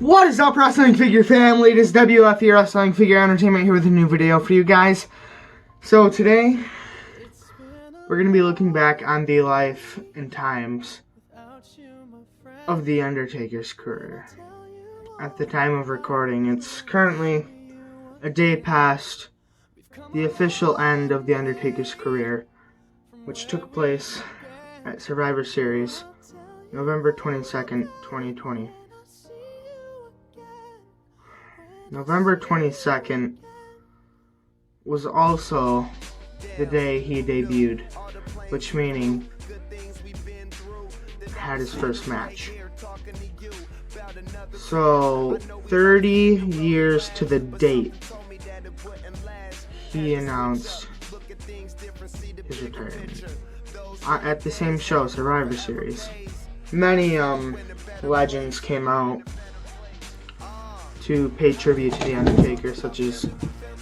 What is up, wrestling figure family? It is WFE Wrestling Figure Entertainment here with a new video for you guys. So today, we're going to be looking back on the life and times of the Undertaker's career. At the time of recording, it's currently a day past the official end of the Undertaker's career, which took place at Survivor Series, November 22nd, 2020. November 22nd was also the day he debuted, which meaning had his first match. So 30 years to the date, he announced his retirement at the same show, Survivor Series. Many legends came out to pay tribute to The Undertaker, such as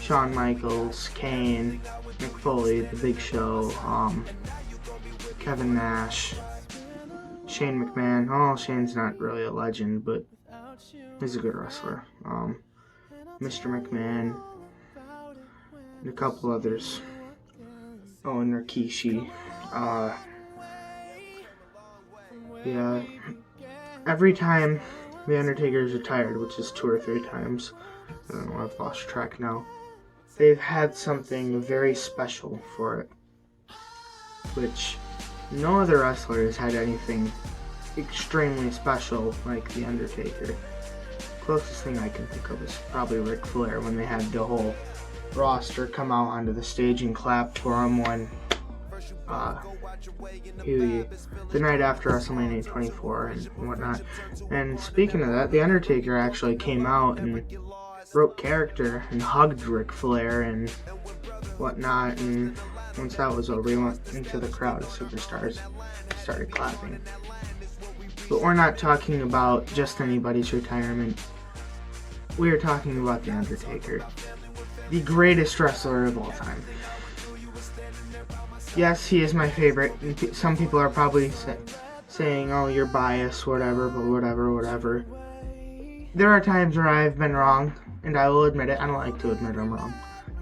Shawn Michaels, Kane, Mick Foley, The Big Show, Kevin Nash, Shane McMahon. Oh, Shane's not really a legend, but he's a good wrestler. Mr. McMahon, and a couple others. Oh, and Rikishi. Yeah, every time The Undertaker is retired, which is 2 or 3 times, I don't know, I've lost track now, they've had something very special for it, which no other wrestler has had anything extremely special like The Undertaker. Closest thing I can think of is probably Ric Flair, when they had the whole roster come out onto the stage and clap for him when the night after WrestleMania 24 and whatnot. And speaking of that, The Undertaker actually came out and broke character and hugged Ric Flair and whatnot, and once that was over, he went into the crowd of superstars and started clapping. But we're not talking about just anybody's retirement. We are talking about The Undertaker, the greatest wrestler of all time. Yes, he is my favorite. Some people are probably saying, oh, you're biased, whatever, but whatever. There are times where I've been wrong, and I will admit it. I don't like to admit I'm wrong,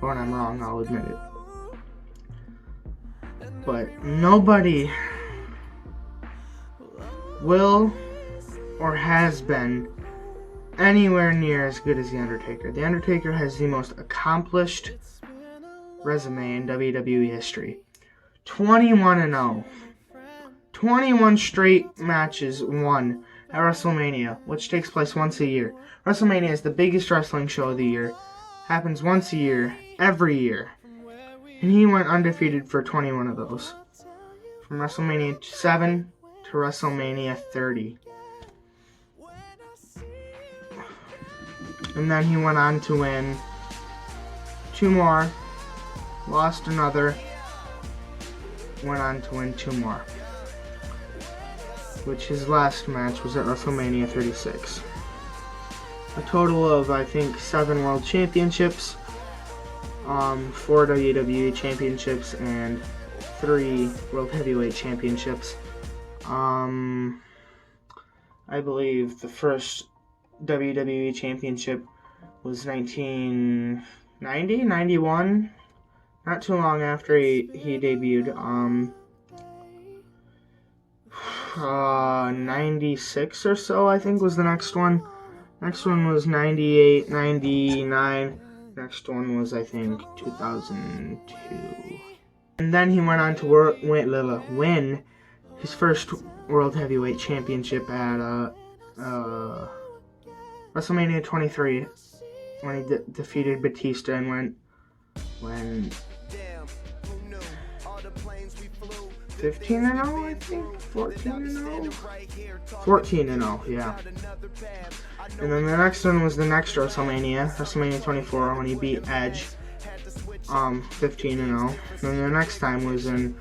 but when I'm wrong, I'll admit it. But nobody will or has been anywhere near as good as The Undertaker. The Undertaker has the most accomplished resume in WWE history. 21-0. 21 straight matches won at WrestleMania, which takes place once a year. WrestleMania is the biggest wrestling show of the year. Happens once a year, every year. And he went undefeated for 21 of those. From WrestleMania 7 to WrestleMania 30. And then he went on to win 2 more, lost another, went on to win 2 more, which his last match was at WrestleMania 36. A total of, I think, 7 World Championships, 4 WWE Championships, and 3 World Heavyweight Championships. I believe the first WWE Championship was 1990, 91, not too long after he debuted. 96 or so, I think, was the next one. Next one was 98, 99. Next one was, I think, 2002. And then he went on to win his first World Heavyweight Championship at WrestleMania 23, when he defeated Batista and went 15-0, I think? 14-0? 14-0, yeah. And then the next one was the next WrestleMania 24, when he beat Edge, 15-0. Then the next time was in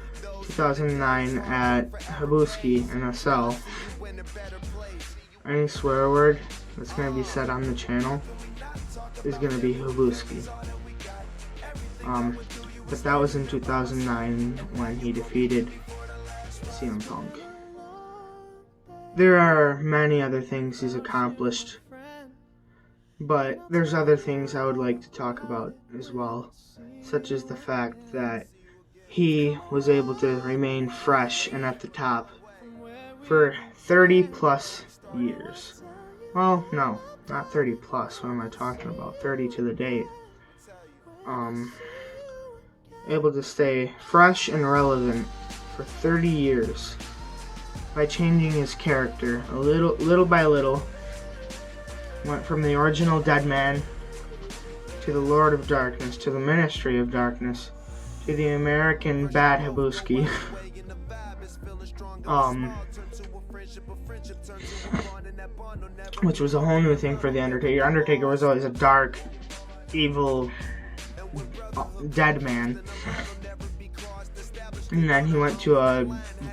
2009 at Habuski in SL. Any swear word that's going to be said on the channel is going to be Habuski. But that was in 2009 when he defeated CM Punk. There are many other things he's accomplished But there's other things I would like to talk about as well, such as the fact that he was able to remain fresh and at the top for 30 plus years. Well, no, not 30 plus. What am I talking about? 30 to the date. Able to stay fresh and relevant for 30 years by changing his character little by little. Went from the original Dead Man to the Lord of Darkness to the Ministry of Darkness to the American Bad Habuski. Which was a whole new thing for the Undertaker. Undertaker was always a dark, evil, dead man. And then he went to a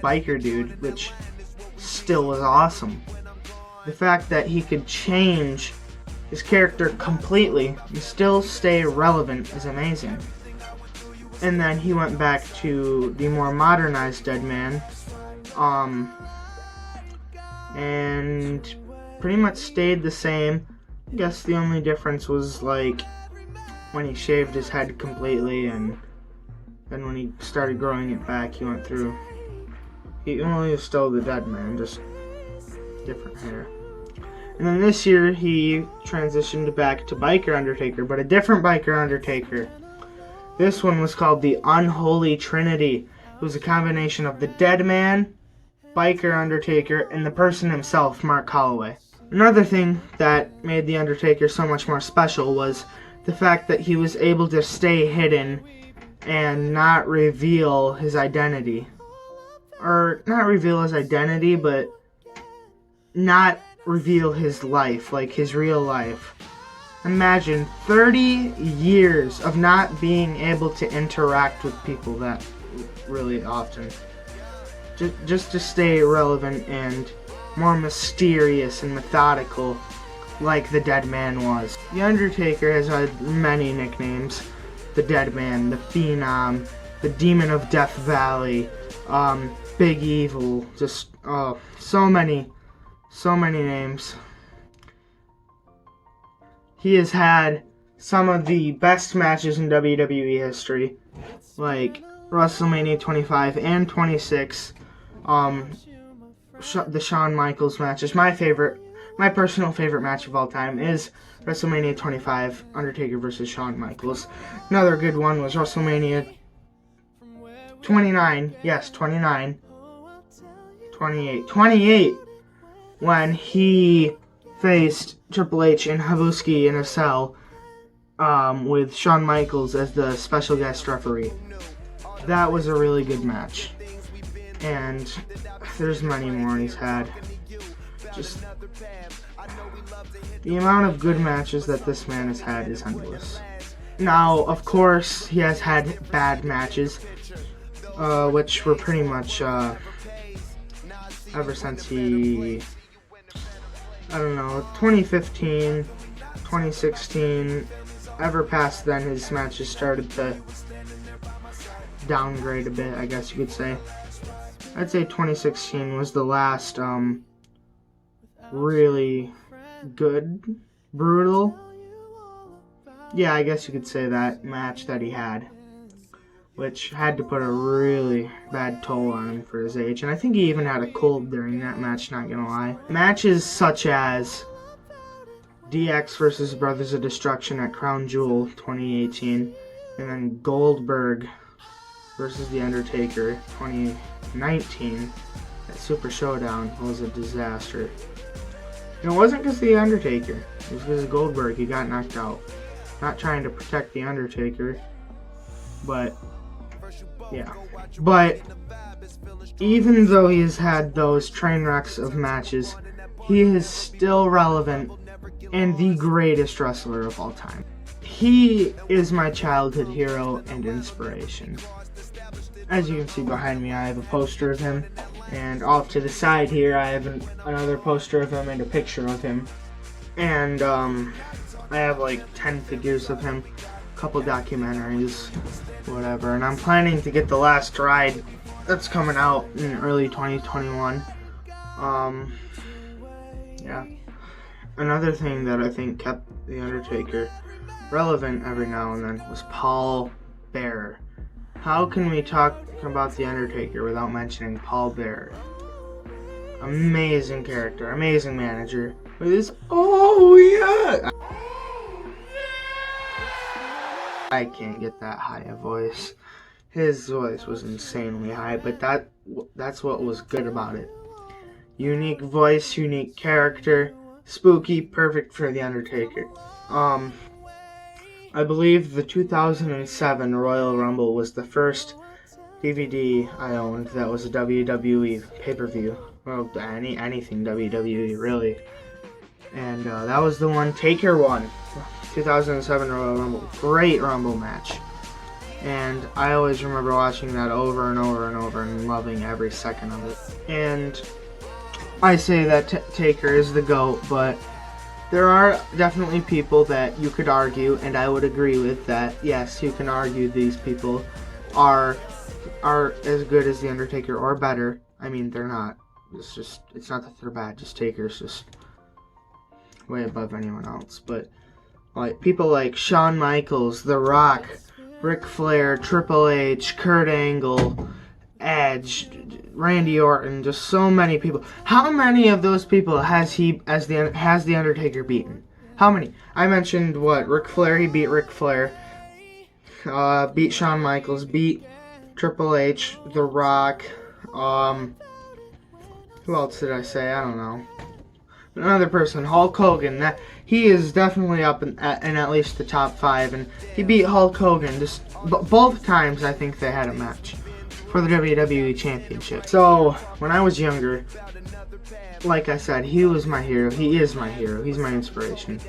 biker dude, which still was awesome. The fact that he could change his character completely and still stay relevant is amazing. And then he went back to the more modernized Dead Man, and pretty much stayed the same. I guess the only difference was like when he shaved his head completely, and then when he started growing it back, he went through. He was still the Dead Man, just different hair. And then this year he transitioned back to Biker Undertaker, but a different Biker Undertaker. This one was called the Unholy Trinity. It was a combination of the Dead Man, Biker Undertaker, and the person himself, Mark Holloway. Another thing that made the Undertaker so much more special was the fact that he was able to stay hidden and not reveal his identity. Or not reveal his identity, but not reveal his life, like his real life. Imagine 30 years of not being able to interact with people that really often. Just to stay relevant and more mysterious and methodical like the Dead Man was. The Undertaker has had many nicknames. The Dead Man, the Phenom, the Demon of Death Valley, Big Evil, just so many names. He has had some of the best matches in WWE history, like WrestleMania 25 and 26, the Shawn Michaels matches. My personal favorite match of all time is WrestleMania 25, Undertaker versus Shawn Michaels. Another good one was WrestleMania 29, yes, 28, when he faced Triple H and Habuski in a cell with Shawn Michaels as the special guest referee. That was a really good match. And there's many more he's had. Just the amount of good matches that this man has had is endless. Now, of course, he has had bad matches, which were pretty much ever since he, 2015, 2016, ever past then, his matches started to downgrade a bit, I guess you could say. I'd say 2016 was the last really good, brutal, yeah, I guess you could say that match that he had, which had to put a really bad toll on him for his age. And I think he even had a cold during that match, not gonna lie. Matches such as DX versus Brothers of Destruction at Crown Jewel 2018, and then Goldberg versus The Undertaker 2019 at Super Showdown was a disaster. And it wasn't because of The Undertaker, it was because of Goldberg. He got knocked out. Not trying to protect The Undertaker, but yeah. But even though he has had those train wrecks of matches, he is still relevant and the greatest wrestler of all time. He is my childhood hero and inspiration. As you can see behind me, I have a poster of him, and off to the side here I have another poster of him and a picture of him. And I have like 10 figures of him, a couple documentaries, whatever. And I'm planning to get The Last Ride that's coming out in early 2021. Yeah. another thing that I think kept The Undertaker relevant every now and then was Paul Bearer. How can we talk about The Undertaker without mentioning Paul Bearer? Amazing character, amazing manager. With his, oh yeah! I can't get that high a voice. His voice was insanely high, but that's what was good about it. Unique voice, unique character, spooky, perfect for The Undertaker. I believe the 2007 Royal Rumble was the first DVD I owned that was a WWE pay-per-view. Well, anything WWE, really. And that was the one Taker won. 2007 Royal Rumble. Great Rumble match. And I always remember watching that over and over and over and loving every second of it. And I say that Taker is the GOAT, but there are definitely people that you could argue, and I would agree with that. Yes, you can argue these people are as good as The Undertaker or better. I mean, they're not. It's not that they're bad. Just Taker's just way above anyone else. But like people like Shawn Michaels, The Rock, Ric Flair, Triple H, Kurt Angle, Edge, Randy Orton, just so many people. How many of those people has The Undertaker beaten? How many? I mentioned what? Ric Flair. He beat Ric Flair. Beat Shawn Michaels. Beat Triple H. The Rock. Who else did I say? I don't know. Another person, Hulk Hogan. That he is definitely up in at least the top 5, and he beat Hulk Hogan. Just both times, I think they had a match for the WWE Championship. So when I was younger, like I said, he was my hero. He is my hero. He's my inspiration.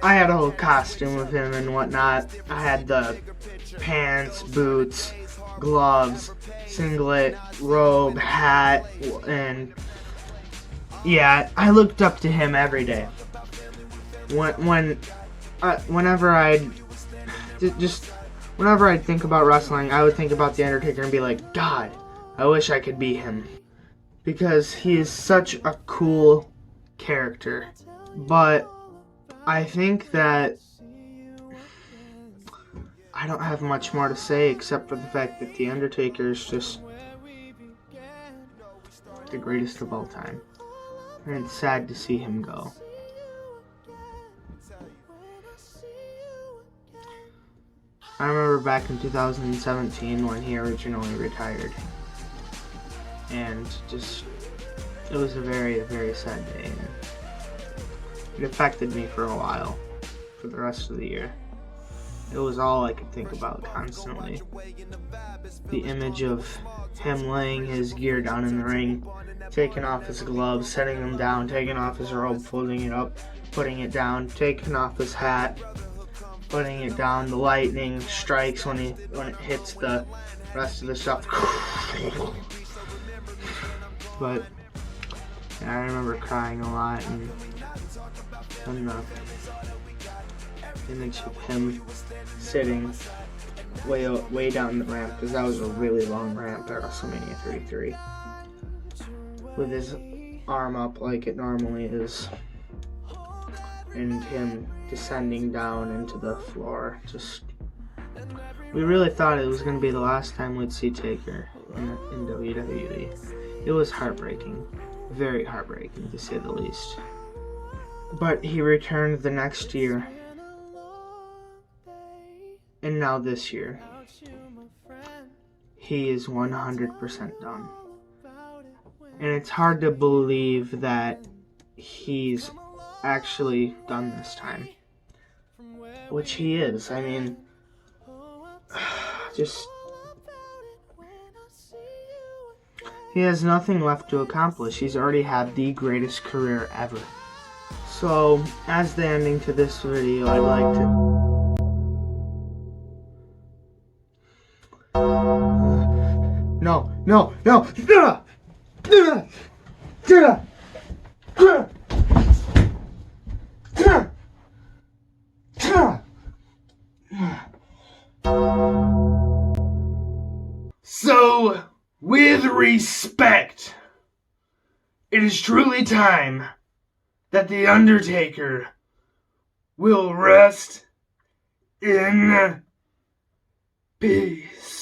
I had a whole costume with him and whatnot. I had the pants, boots, gloves, singlet, robe, hat, and yeah, I looked up to him every day. Whenever I'd think about wrestling, I would think about The Undertaker and be like, God, I wish I could be him. Because he is such a cool character. But I think that I don't have much more to say except for the fact that The Undertaker is just the greatest of all time. And it's sad to see him go. I remember back in 2017 when he originally retired. And it was a very, very sad day. And it affected me for a while, for the rest of the year. It was all I could think about constantly. The image of him laying his gear down in the ring, taking off his gloves, setting them down, taking off his robe, folding it up, putting it down, taking off his hat, putting it down. The lightning strikes when it hits the rest of the stuff. But yeah, I remember crying a lot, and the image of him sitting way down the ramp, because that was a really long ramp at WrestleMania 33, with his arm up like it normally is, and him descending down into the floor. We really thought it was going to be the last time we'd see Taker in WWE. It was heartbreaking, very heartbreaking to say the least. But he returned the next year, and now this year, he is 100% done. And it's hard to believe that he's actually done this time. Which he is. I mean, he has nothing left to accomplish. He's already had the greatest career ever. So, as the ending to this video, I'd like to... No! So, with respect, it is truly time that The Undertaker will rest in peace.